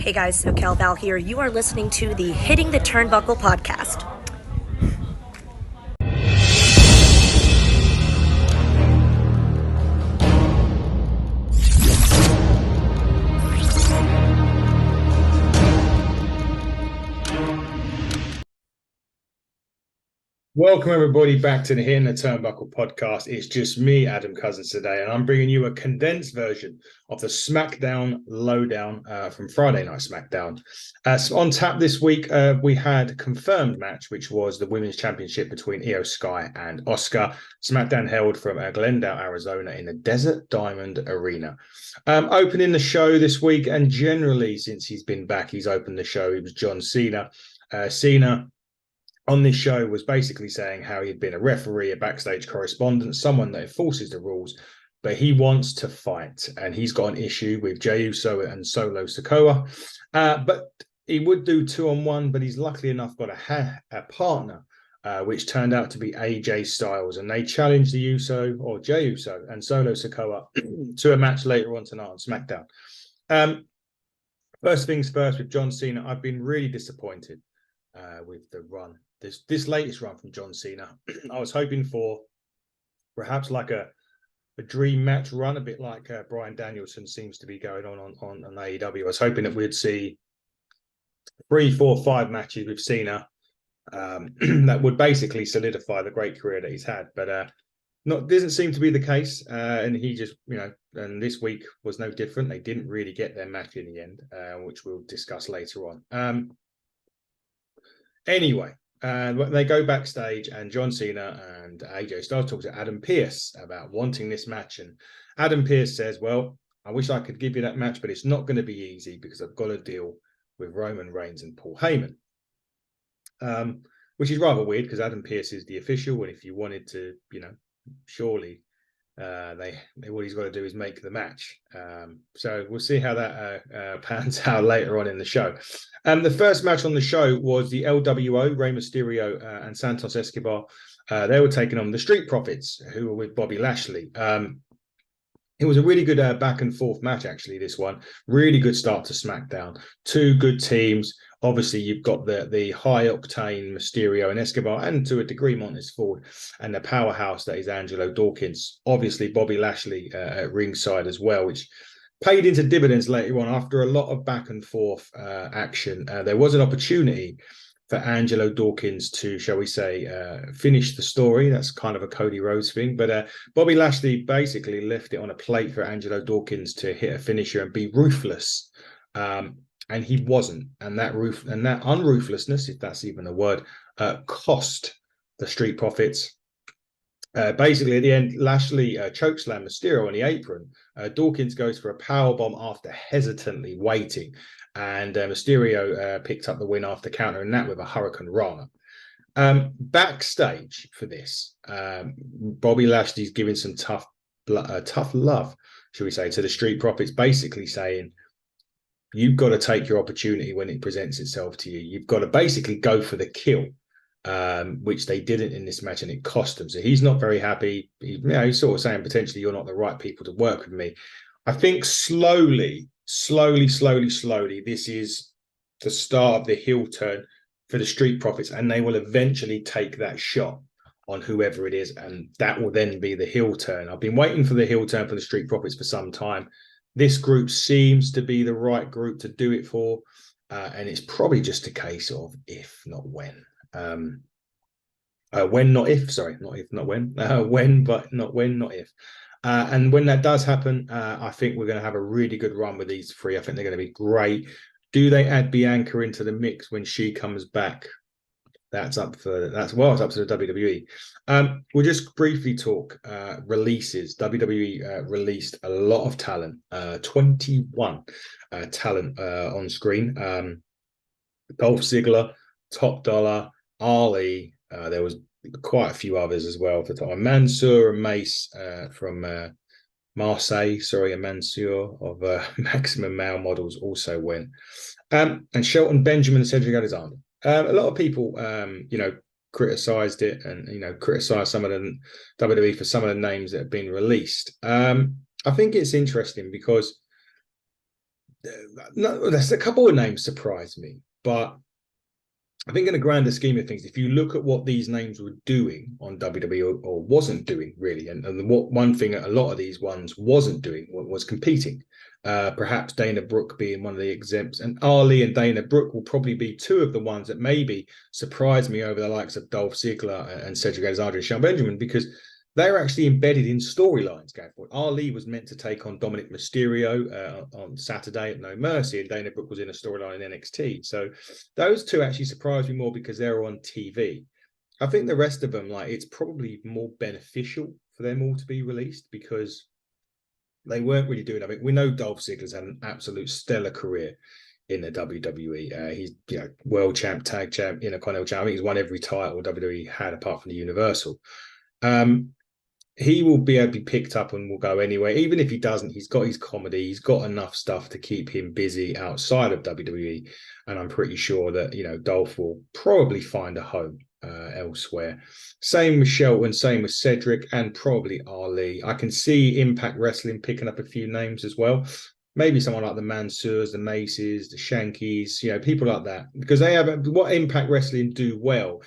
Hey guys, SoCal Val here. You are listening to the Hitting the Turnbuckle podcast. Welcome everybody back to the Hitting the Turnbuckle podcast. It's just me, Adam Cousins, today, and I'm bringing you a condensed version of the Smackdown Low Down from Friday Night Smackdown. So on tap this week, we had a confirmed match, which was the Women's Championship between Io Sky and Asuka. Smackdown held from Glendale, Arizona, in the Desert Diamond Arena. Opening the show this week, and generally since he's been back, he's opened the show. It was John Cena. Cena on this show was basically saying how he'd been a referee, a backstage correspondent, someone that enforces the rules, but he wants to fight, and he's got an issue with Jey Uso and Solo Sikoa. But he would do 2-on-1, but he's luckily enough got a partner, which turned out to be AJ Styles, and they challenged the Jey Uso and Solo Sikoa to a match later on tonight on SmackDown. First things first, with John Cena, I've been really disappointed with the run. This latest run from John Cena. I was hoping for perhaps like a dream match run, a bit like Bryan Danielson seems to be going on AEW. I was hoping that we'd see 3, 4, 5 matches with Cena that would basically solidify the great career that he's had. But doesn't seem to be the case. And he just, and this week was no different. They didn't really get their match in the end, which we'll discuss later on. Anyway, they go backstage, and John Cena and AJ Styles talk to Adam Pearce about wanting this match. And Adam Pearce says, well, I wish I could give you that match, but it's not going to be easy because I've got to deal with Roman Reigns and Paul Heyman. Which is rather weird because Adam Pearce is the official. And if you wanted to, surely what he's got to do is make the match. So we'll see how that pans out later on in the show. The first match on the show was the LWO, Rey Mysterio and Santos Escobar. They were taking on the Street Profits, who were with Bobby Lashley. It was a really good back and forth match, actually, this one. Really good start to SmackDown. Two good teams. Obviously, you've got the high-octane Mysterio and Escobar, and to a degree, Montez Ford, and the powerhouse that is Angelo Dawkins. Obviously, Bobby Lashley at ringside as well, which paid into dividends later on after a lot of back and forth action. There was an opportunity for Angelo Dawkins to, shall we say, finish the story. That's kind of a Cody Rhodes thing. But Bobby Lashley basically left it on a plate for Angelo Dawkins to hit a finisher and be ruthless. And he wasn't. And that unruthlessness, if that's even a word, cost the Street Profits. Basically, at the end, Lashley chokeslammed Mysterio on the apron. Dawkins goes for a powerbomb after hesitantly waiting. And Mysterio picked up the win after countering that with a Hurricane Rana. Backstage for this, Bobby Lashley's giving some tough love, should we say, to the Street Profits, basically saying, you've got to take your opportunity when it presents itself to you. You've got to basically go for the kill, which they didn't in this match, and it cost them. So he's not very happy. He's sort of saying, potentially, you're not the right people to work with me. I think slowly, this is the start of the heel turn for the Street Profits, and they will eventually take that shot on whoever it is, and that will then be the heel turn. I've been waiting for the heel turn for the Street Profits for some time. This group seems to be the right group to do it for, and it's probably just a case of if, not when. When, not if. Sorry, not if, not when. When, but not when, not if. And when that does happen, I think we're going to have a really good run with these three. I think they're going to be great. Do they add Bianca into the mix when she comes back? It's up to the WWE. We'll just briefly talk releases. WWE released a lot of talent, 21 talent on screen. Dolph Ziggler, Top Dollar, Ali. There was quite a few others as well for the time. Mansoor and Mace from Marseille, and Mansoor of Maximum Male Models also went. And Shelton Benjamin and Cedric Alexander. A lot of people, criticised it and, criticised some of the WWE for some of the names that have been released. I think it's interesting because no, there's a couple of names surprised me, but I think in the grander scheme of things, if you look at what these names were doing on WWE or wasn't doing really, and what one thing a lot of these ones wasn't doing was competing. Perhaps Dana Brooke being one of the exempts, and Ali and Dana Brooke will probably be two of the ones that maybe surprised me over the likes of Dolph Ziggler and Cedric Alexander and Shelton Benjamin, because they're actually embedded in storylines going forward. Ali was meant to take on Dominic Mysterio on Saturday at No Mercy, and Dana Brooke was in a storyline in NXT. So those two actually surprised me more because they're on TV. I think the rest of them, like, it's probably more beneficial for them all to be released because they weren't really doing. I mean, we know Dolph Ziggler's had an absolute stellar career in the WWE. He's world champ, tag champ, Intercontinental champ. I think he's won every title WWE had apart from the Universal. He will be able to be picked up and will go anywhere. Even if he doesn't, he's got his comedy. He's got enough stuff to keep him busy outside of WWE. And I'm pretty sure that, Dolph will probably find a home elsewhere. Same with Shelton, same with Cedric, and probably Ali. I can see Impact Wrestling picking up a few names as well. Maybe someone like the Mansoors, the Maces, the Shankies, people like that. Because they have what Impact Wrestling do well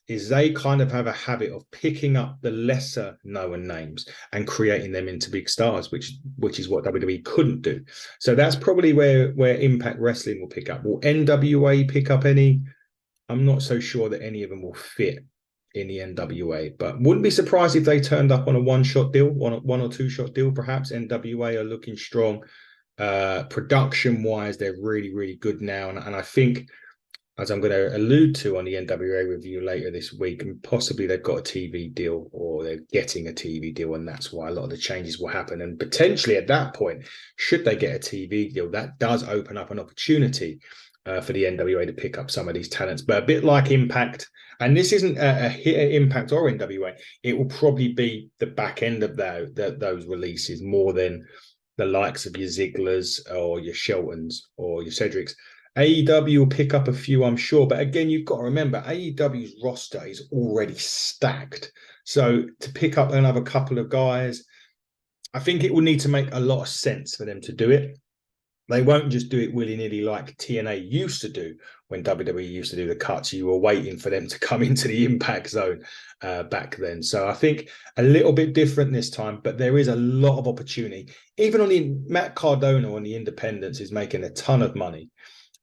is they kind of have a habit of picking up the lesser known names and creating them into big stars, which is what WWE couldn't do. So that's probably where Impact Wrestling will pick up. Will NWA pick up any? I'm not so sure that any of them will fit in the NWA, but wouldn't be surprised if they turned up on a one-shot deal, one or two-shot deal, perhaps. NWA are looking strong. Production-wise, they're really, really good now. And I think, as I'm going to allude to on the NWA review later this week, and possibly they've got a TV deal or they're getting a TV deal, and that's why a lot of the changes will happen. And potentially at that point, should they get a TV deal, that does open up an opportunity for the NWA to pick up some of these talents. But a bit like Impact, and this isn't a hit at Impact or NWA, it will probably be the back end of those releases more than the likes of your Zigglers or your Sheltons or your Cedrics. AEW will pick up a few, I'm sure. But again, you've got to remember, AEW's roster is already stacked. So to pick up another couple of guys, I think it will need to make a lot of sense for them to do it. They won't just do it willy-nilly like TNA used to do when WWE used to do the cuts. You were waiting for them to come into the impact zone back then. So I think a little bit different this time, but there is a lot of opportunity. Even on the Matt Cardona on the independents is making a ton of money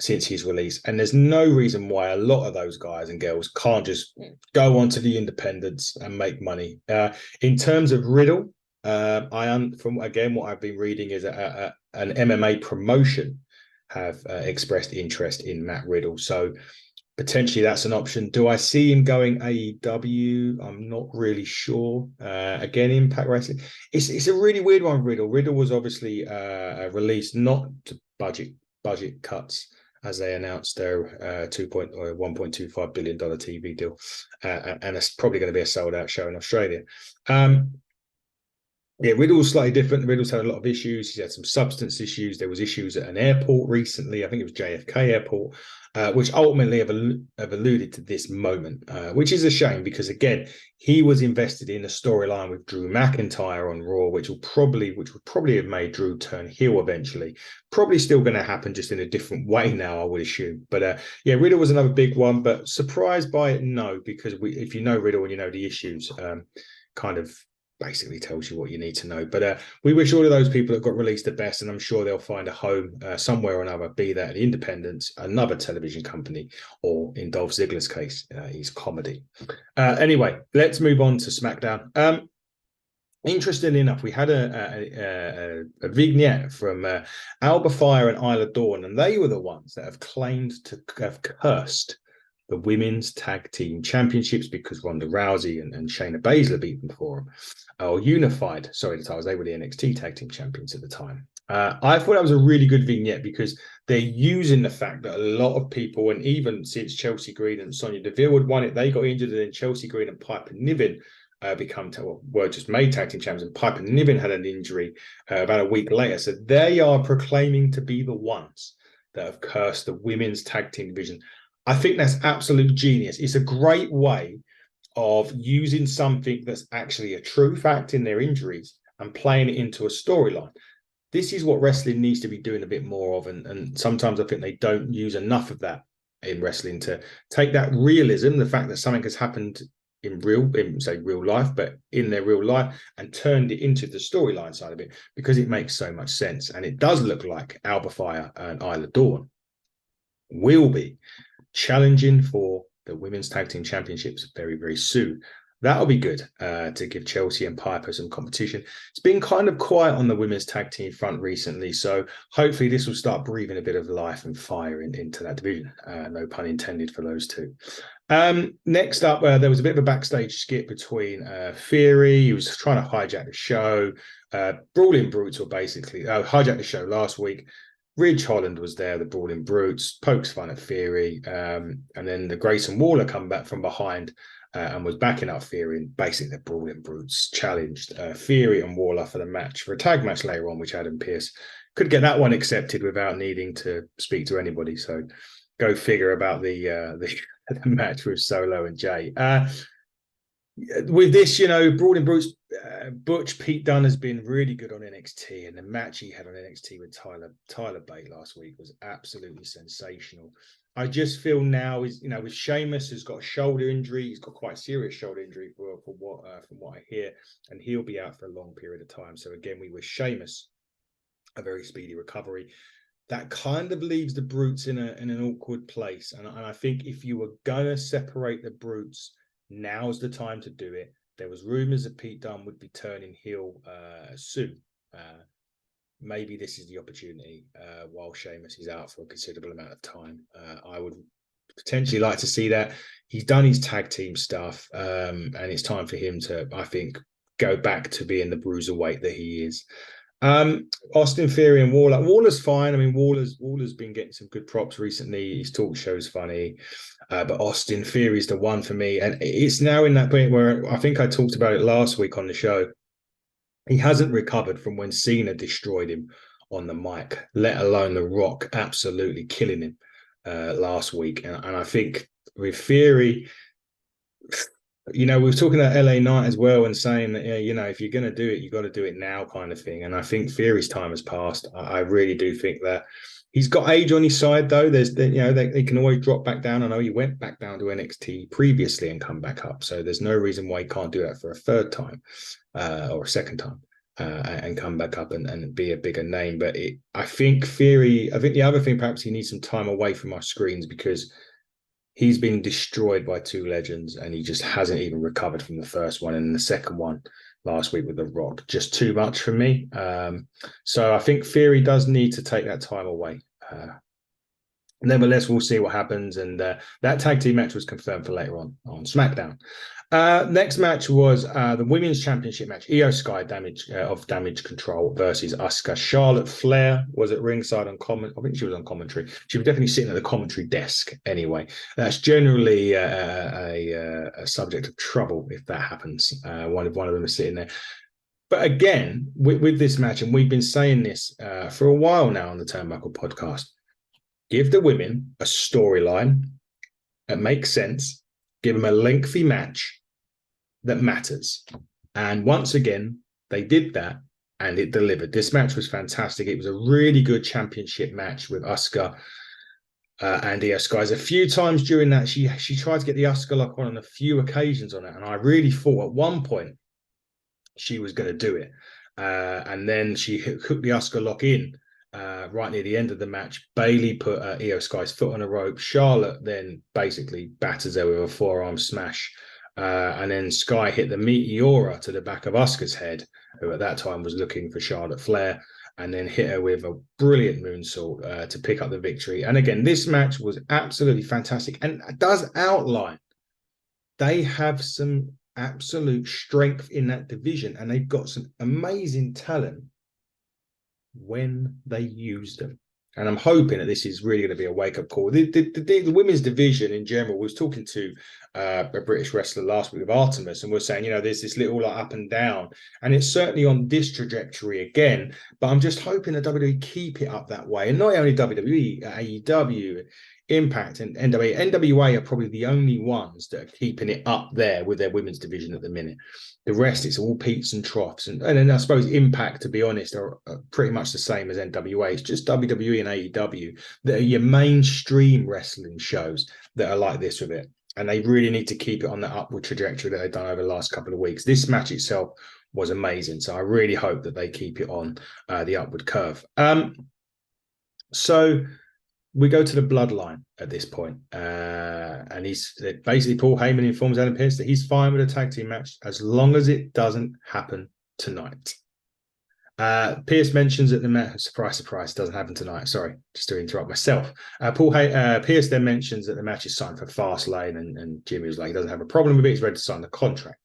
since his release, and there's no reason why a lot of those guys and girls can't just go onto the independents and make money. In terms of Riddle, from again what I've been reading is an MMA promotion have expressed interest in Matt Riddle, so potentially that's an option. Do I see him going AEW? I'm not really sure. Again, Impact Wrestling, it's a really weird one. Riddle was obviously released not to budget cuts, as they announced their $1.25 billion TV deal. And it's probably going to be a sold-out show in Australia. Riddle's slightly different. Riddle's had a lot of issues. He's had some substance issues. There was issues at an airport recently. I think it was JFK Airport, which ultimately have alluded to this moment, which is a shame because, again, he was invested in a storyline with Drew McIntyre on Raw, which would probably have made Drew turn heel eventually. Probably still going to happen, just in a different way now, I would assume. But Riddle was another big one. But surprised by it, no, because if you know Riddle and you know the issues, kind of basically tells you what you need to know. But we wish all of those people that got released the best, and I'm sure they'll find a home somewhere or another, be that the Independents, another television company, or in Dolph Ziggler's case, his comedy. Anyway, let's move on to SmackDown. Interestingly enough, we had a vignette from Alba Fire and Isla Dawn, and they were the ones that have claimed to have cursed the women's tag team championships because Ronda Rousey and Shayna Baszler beat them for them, or unified. Sorry, the titles. They were the NXT tag team champions at the time. I thought that was a really good vignette because they're using the fact that a lot of people, and even since Chelsea Green and Sonya Deville had won it, they got injured, and then Chelsea Green and Piper Niven were just made tag team champions, and Piper Niven had an injury about a week later. So they are proclaiming to be the ones that have cursed the women's tag team division. I think that's absolute genius. It's a great way of using something that's actually a true fact in their injuries and playing it into a storyline. this is what wrestling needs to be doing a bit more of. And sometimes I think they don't use enough of that in wrestling to take that realism, the fact that something has happened in real life, but in their real life, and turned it into the storyline side of it, because it makes so much sense. And it does look like Alba Fire and Isla Dawn will be challenging for the Women's Tag Team Championships very, very soon. That'll be good to give Chelsea and Piper some competition. It's been kind of quiet on the women's tag team front recently, so hopefully this will start breathing a bit of life and fire into that division. No pun intended for those two. Next up, there was a bit of a backstage skit between Theory. He was trying to hijack the show. Brawling Brutes were basically hijacked the show last week. Ridge Holland was there, the Brawling Brutes, pokes fun at Theory, and then the Grayson Waller come back from behind and was backing up Theory, and basically the Brawling Brutes challenged Theory and Waller for the match, for a tag match later on, which Adam Pearce could get that one accepted without needing to speak to anybody. So go figure about the match with Solo and Jay. With this, Brawling Brutes, Butch Pete Dunne has been really good on NXT, and the match he had on NXT with Tyler Bate last week was absolutely sensational. I just feel now with Sheamus, who's got a shoulder injury, he's got quite a serious shoulder injury from what I hear, and he'll be out for a long period of time. So again, we wish Sheamus a very speedy recovery. That kind of leaves the Brutes in an awkward place, and I think if you were gonna separate the Brutes, now's the time to do it. There was rumors that Pete Dunne would be turning heel soon. Maybe this is the opportunity while Sheamus is out for a considerable amount of time. I would potentially like to see that. He's done his tag team stuff, and it's time for him to, I think, go back to being the bruiserweight that he is. Austin Theory and Waller. Waller's fine. I mean, Waller's been getting some good props recently. His talk show's funny. But Austin Theory's the one for me. And it's now in that point where I think I talked about it last week on the show. He hasn't recovered from when Cena destroyed him on the mic, let alone The Rock absolutely killing him last week. And I think with Theory, we were talking about LA Knight as well, and saying that, if you're going to do it, you got to do it now, kind of thing. And I think Theory's time has passed. I really do think that he's got age on his side, though. They can always drop back down. I know he went back down to NXT previously and come back up, so there's no reason why he can't do that for a third time or a second time and come back up and be a bigger name. But I think the other thing, perhaps he needs some time away from our screens, because he's been destroyed by two legends, and he just hasn't even recovered from the first one. And the second one last week with The Rock, just too much for me. So I think Theory does need to take that time away. Nevertheless, we'll see what happens. And that tag team match was confirmed for later on SmackDown. Next match was the Women's Championship match. Io Sky Damage Control versus Asuka. Charlotte Flair was at ringside on comment. I think she was on commentary. She was definitely sitting at the commentary desk anyway. That's generally a subject of trouble if that happens. One of them is sitting there. But again, with this match, and we've been saying this for a while now on the Turnbuckle podcast, give the women a storyline that makes sense. Give them a lengthy match that matters. And once again, they did that, and it delivered. This match was fantastic. It was a really good championship match with Asuka and Io Sky. A few times during that, she tried to get the Asuka lock on a few occasions on it, and I really thought at one point she was going to do it. And then she hooked the Asuka lock in right near the end of the match. Bayley put Io Sky's foot on a rope. Charlotte then basically batters her with a forearm smash. And then Sky hit the Meteora to the back of Asuka's head, who at that time was looking for Charlotte Flair, and then hit her with a brilliant moonsault to pick up the victory. And again, this match was absolutely fantastic, and it does outline they have some absolute strength in that division, and they've got some amazing talent when they use them. And I'm hoping that this is really going to be a wake-up call. The women's division in general, we was talking to a British wrestler last week with Artemis, and we're saying, there's this little like up and down, and it's certainly on this trajectory again. But I'm just hoping that WWE keep it up that way, and not only WWE, AEW, Impact, and NWA. NWA are probably the only ones that are keeping it up there with their women's division at the minute. The rest, it's all peaks and troughs. And then I suppose Impact, to be honest, are pretty much the same as NWA. It's just WWE and AEW that are your mainstream wrestling shows that are like this with it. And they really need to keep it on that upward trajectory that they've done over the last couple of weeks. This match itself was amazing. So I really hope that they keep it on the upward curve. So we go to the Bloodline at this point, and he's basically Paul Heyman informs Adam Pearce that he's fine with a tag team match as long as it doesn't happen tonight. Pearce mentions that the match, surprise, doesn't happen tonight. Sorry, just to interrupt myself. Pearce then mentions that the match is signed for Fastlane, and Jimmy was like, he doesn't have a problem with it. He's ready to sign the contract.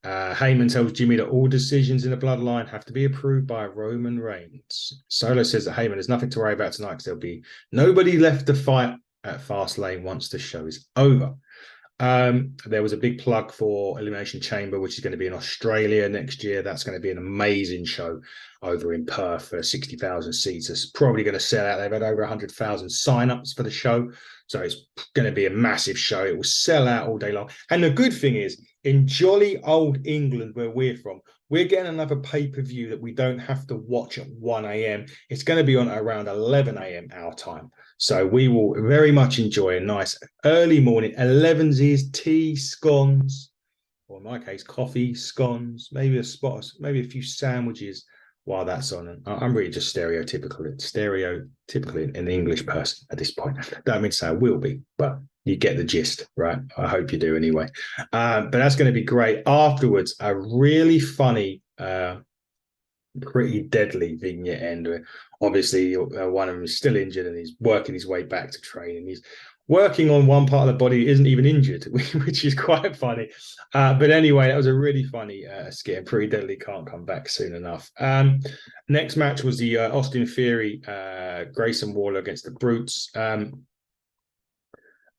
Heyman tells Jimmy that all decisions in the Bloodline have to be approved by Roman Reigns. Solo says that Heyman has nothing to worry about tonight because there'll be nobody left to fight at Fastlane once the show is over. There was a big plug for Elimination Chamber, which is going to be in Australia next year. That's going to be an amazing show over in Perth for 60,000 seats. It's probably going to sell out. They've had over 100,000 sign-ups for the show. So it's going to be a massive show. It will sell out all day long. And the good thing is, in jolly old England, where we're from, we're getting another pay-per-view that we don't have to watch at 1 a.m. It's going to be on around 11 a.m. our time. So we will very much enjoy a nice early morning, 11's tea, scones, or in my case, coffee, scones, maybe a spot, maybe a few sandwiches while that's on. And I'm really just stereotypical an English person at this point. Don't mean to say I will be, but you get the gist, right? I hope you do anyway. But that's going to be great. Afterwards, a really funny, pretty deadly vignette end. Obviously, one of them is still injured and he's working his way back to training. He's working on one part of the body that isn't even injured, which is quite funny. But anyway, that was a really funny skit. Pretty Deadly can't come back soon enough. Next match was the Austin Theory, Grayson Waller against the Brutes.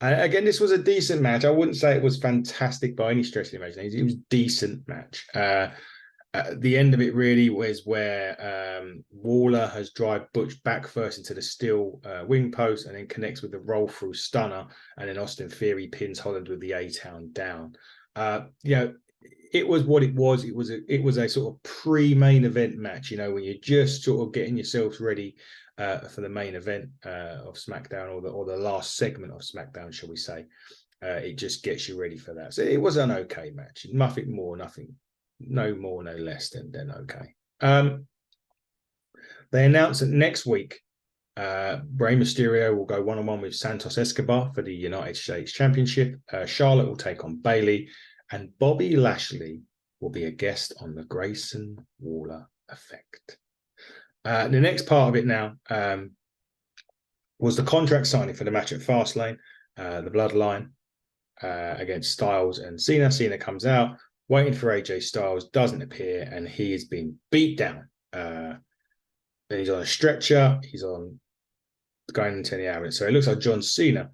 Again, this was a decent match. I wouldn't say it was fantastic by any stretch of the imagination. It was a decent match. The end of it really was where Waller has drive Butch back first into the steel wing post and then connects with the roll through stunner, and then Austin Theory pins Holland with the A-Town down. It was what it was. It was a sort of pre-main event match, when you're just sort of getting yourselves ready for the main event of SmackDown, or the last segment of SmackDown, shall we say. It just gets you ready for that. So it was an okay match. No more, no less than okay. They announced that next week, Rey Mysterio will go one-on-one with Santos Escobar for the United States Championship. Charlotte will take on Bayley, and Bobby Lashley will be a guest on the Grayson Waller effect. The next part of it now was the contract signing for the match at Fastlane, the Bloodline against Styles and Cena. Cena comes out, waiting for AJ Styles, doesn't appear, and he is being beat down. And he's on a stretcher. He's going into the ambulance. So it looks like John Cena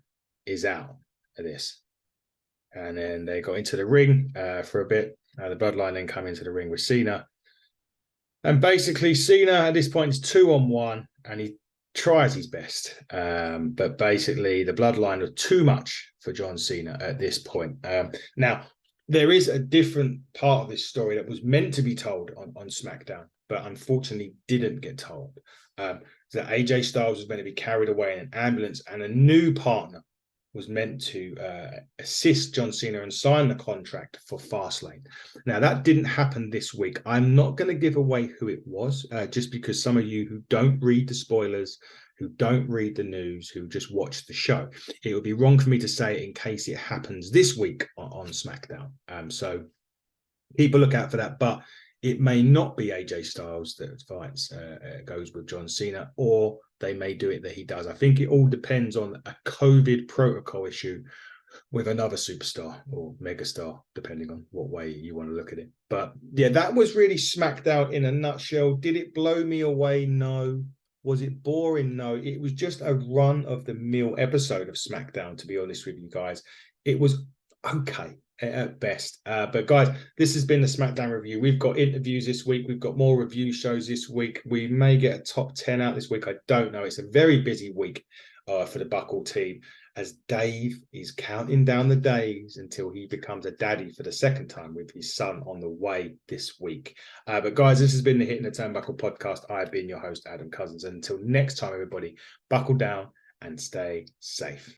is out of this. And then they got into the ring for a bit. The Bloodline then come into the ring with Cena. And basically, Cena at this point is 2-on-1, and he tries his best. But basically, the Bloodline are too much for John Cena at this point. Now, there is a different part of this story that was meant to be told on SmackDown, but unfortunately didn't get told. That AJ Styles was meant to be carried away in an ambulance, and a new partner was meant to assist John Cena and sign the contract for Fastlane. Now, that didn't happen this week. I'm not going to give away who it was, just because some of you who don't read the spoilers, who don't read the news, who just watch the show, it would be wrong for me to say it in case it happens this week on SmackDown. So keep a lookout for that. But it may not be AJ Styles that fights, goes with John Cena, or they may do it that he does. I think it all depends on a COVID protocol issue with another superstar or megastar, depending on what way you want to look at it. But yeah, that was really SmackDown in a nutshell. Did it blow me away? No. Was it boring? No, it was just a run-of-the-mill episode of SmackDown, to be honest with you guys. It was okay at best. But guys, this has been the SmackDown review. We've got interviews this week. We've got more review shows this week. We may get a top 10 out this week. I don't know. It's a very busy week for the Buckle team, as Dave is counting down the days until he becomes a daddy for the second time with his son on the way this week. But guys, this has been the Hitting the Turnbuckle podcast. I've been your host, Adam Cousins. And until next time, everybody, buckle down and stay safe.